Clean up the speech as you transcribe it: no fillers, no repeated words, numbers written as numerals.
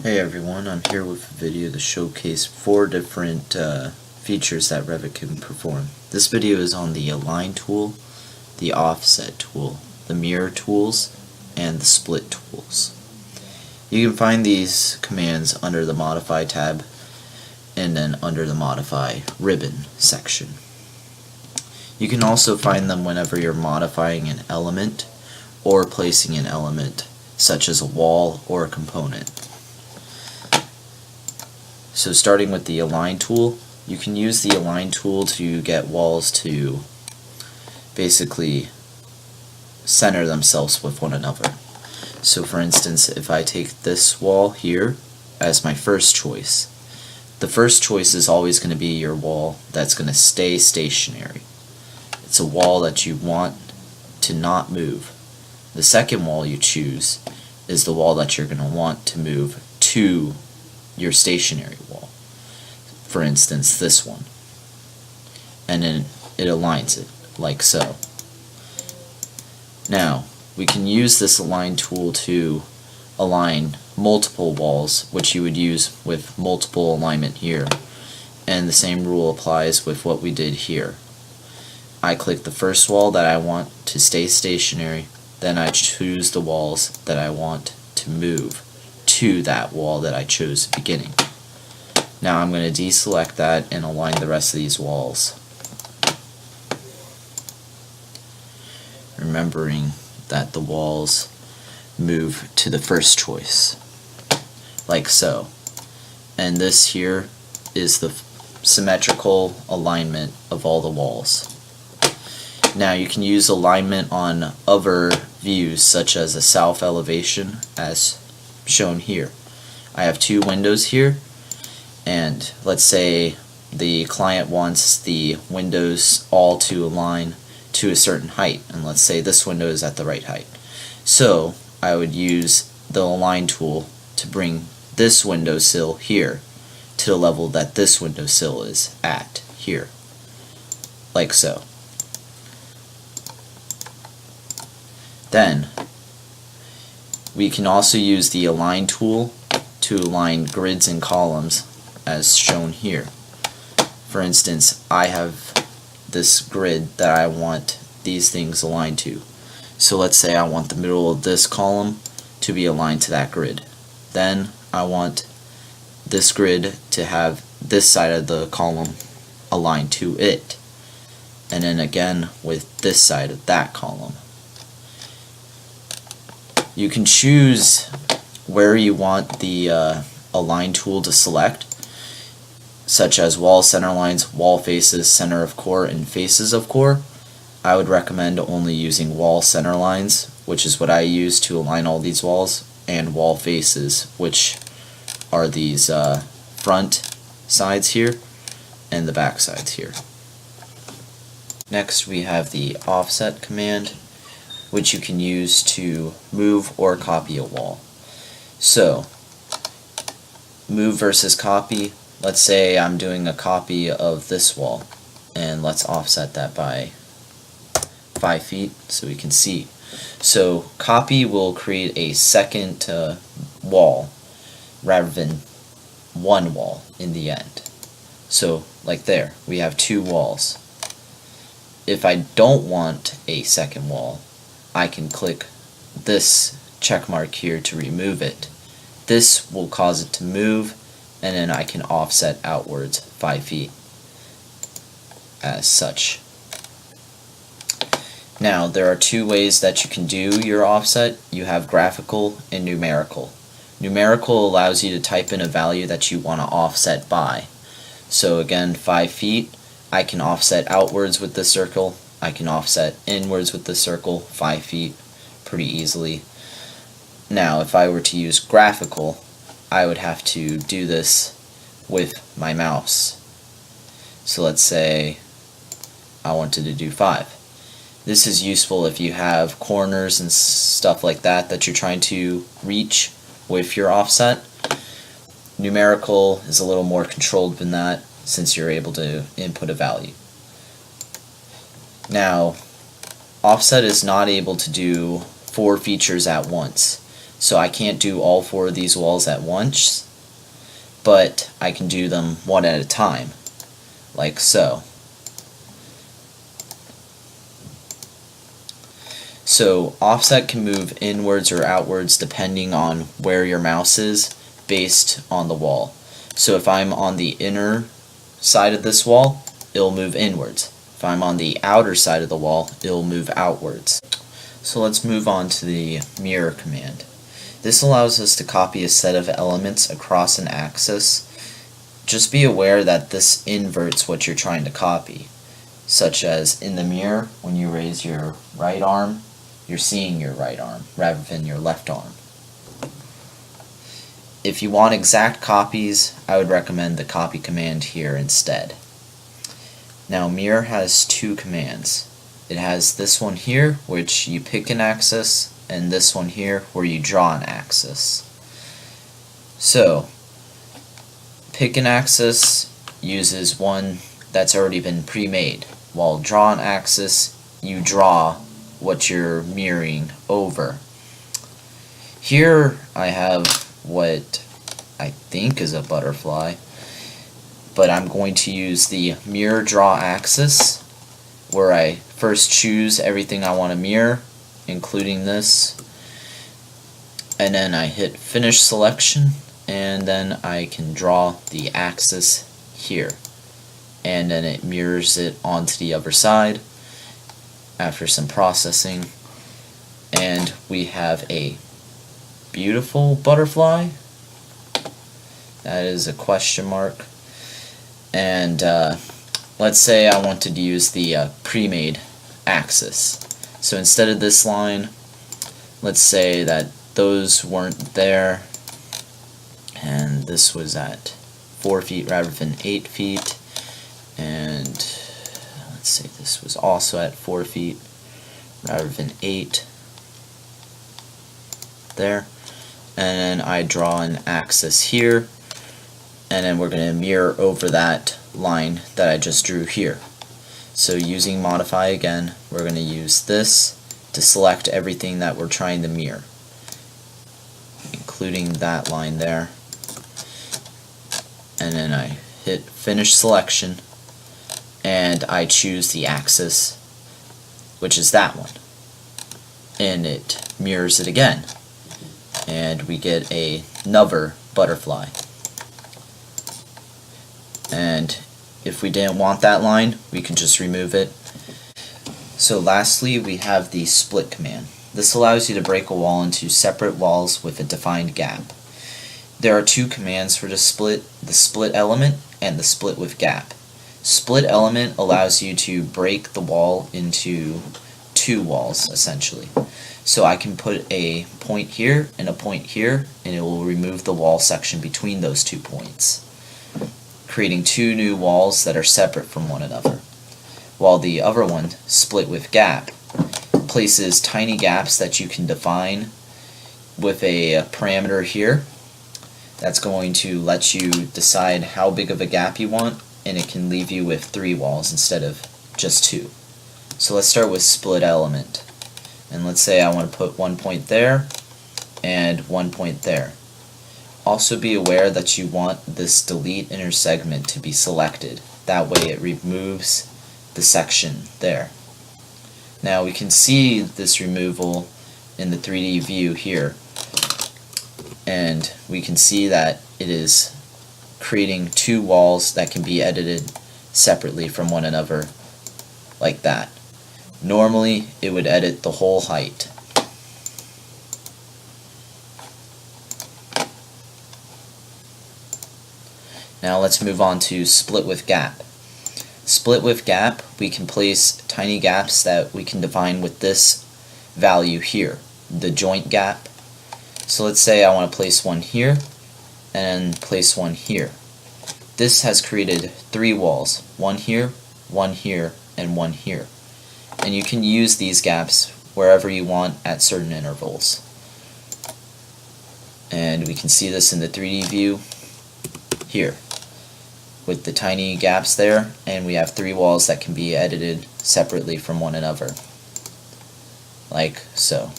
Hey everyone, I'm here with a video to showcase 4 different features that Revit can perform. This video is on the Align tool, the Offset tool, the Mirror tools, and the Split tools. You can find these commands under the Modify tab and then under the Modify ribbon section. You can also find them whenever you're modifying an element or placing an element such as a wall or a component. So starting with the Align tool, you can use the Align tool to get walls to basically center themselves with one another. So for instance, if I take this wall here as my first choice, the first choice is always going to be your wall that's going to stay stationary. It's a wall that you want to not move. The second wall you choose is the wall that you're going to want to move to your stationary wall. For instance, this one. And then it aligns it, like so. Now, we can use this Align tool to align multiple walls, which you would use with multiple alignment here. And the same rule applies with what we did here. I click the first wall that I want to stay stationary, then I choose the walls that I want to move to that wall that I chose at the beginning. Now I'm going to deselect that and align the rest of these walls. Remembering that the walls move to the first choice, like so. And this here is the symmetrical alignment of all the walls. Now you can use alignment on other views such as a south elevation as shown here. I have 2 windows here, and let's say the client wants the windows all to align to a certain height, and let's say this window is at the right height. So I would use the Align tool to bring this windowsill here to the level that this windowsill is at here, like so. Then we can also use the Align tool to align grids and columns as shown here. For instance, I have this grid that I want these things aligned to. So let's say I want the middle of this column to be aligned to that grid. Then I want this grid to have this side of the column aligned to it. And then again with this side of that column. You can choose where you want the Align tool to select, such as wall center lines, wall faces, center of core, and faces of core. I would recommend only using wall center lines, which is what I use to align all these walls, and wall faces, which are these front sides here and the back sides here. Next we have the Offset command, which you can use to move or copy a wall. So, move versus copy. Let's say I'm doing a copy of this wall, and let's offset that by 5 feet so we can see. So, copy will create a second wall rather than one wall in the end. So, like there, we have 2 walls. If I don't want a second wall, I can click this check mark here to remove it. This will cause it to move, and then I can offset outwards 5 feet as such. Now there are 2 ways that you can do your offset. You have graphical and numerical. Numerical allows you to type in a value that you want to offset by. So again, 5 feet, I can offset outwards with this circle. I can offset inwards with the circle 5 feet pretty easily. Now if I were to use graphical, I would have to do this with my mouse. So let's say I wanted to do 5. This is useful if you have corners and stuff like that that you're trying to reach with your offset. Numerical is a little more controlled than that, since you're able to input a value. Now, Offset is not able to do 4 features at once. So I can't do all 4 of these walls at once, but I can do them one at a time, like so. So offset can move inwards or outwards depending on where your mouse is based on the wall. So if I'm on the inner side of this wall, it'll move inwards. If I'm on the outer side of the wall, it'll move outwards. So let's move on to the mirror command. This allows us to copy a set of elements across an axis. Just be aware that this inverts what you're trying to copy, such as in the mirror, when you raise your right arm, you're seeing your right arm rather than your left arm. If you want exact copies, I would recommend the copy command here instead. Now mirror has 2 commands. It has this one here, which you pick an axis, and this one here, where you draw an axis. So, pick an axis uses one that's already been pre-made, while draw an axis, you draw what you're mirroring over. Here I have what I think is a butterfly, but I'm going to use the mirror draw axis, where I first choose everything I want to mirror, including this, and then I hit finish selection, and then I can draw the axis here, and then it mirrors it onto the other side after some processing, and we have a beautiful butterfly. That is a question mark. And let's say I wanted to use the pre-made axis. So instead of this line, let's say that those weren't there, and this was at 4 feet rather than 8 feet, and let's say this was also at 4 feet rather than 8 there, and then I draw an axis here, and then we're going to mirror over that line that I just drew here. So using modify again, we're going to use this to select everything that we're trying to mirror, including that line there, and then I hit finish selection, and I choose the axis, which is that one, and it mirrors it again, and we get another butterfly. And if we didn't want that line, we can just remove it. So lastly, we have the split command. This allows you to break a wall into separate walls with a defined gap. There are 2 commands for the split element and the split with gap. Split element allows you to break the wall into 2 walls, essentially. So I can put a point here and a point here, and it will remove the wall section between those 2 points, creating 2 new walls that are separate from one another. While the other one, split with gap, places tiny gaps that you can define with a parameter here that's going to let you decide how big of a gap you want, and it can leave you with 3 walls instead of just 2. So let's start with split element, and let's say I want to put 1 point there and 1 point there. Also be aware that you want this delete inner segment to be selected. That way it removes the section there. Now we can see this removal in the 3D view here, and we can see that it is creating 2 walls that can be edited separately from one another, like that. Normally it would edit the whole height. Now let's move on to split with gap. Split with gap, we can place tiny gaps that we can define with this value here, the joint gap. So let's say I want to place one here and place one here. This has created 3 walls, one here, and one here. And you can use these gaps wherever you want at certain intervals. And we can see this in the 3D view here, with the tiny gaps there, and we have 3 walls that can be edited separately from one another, like so.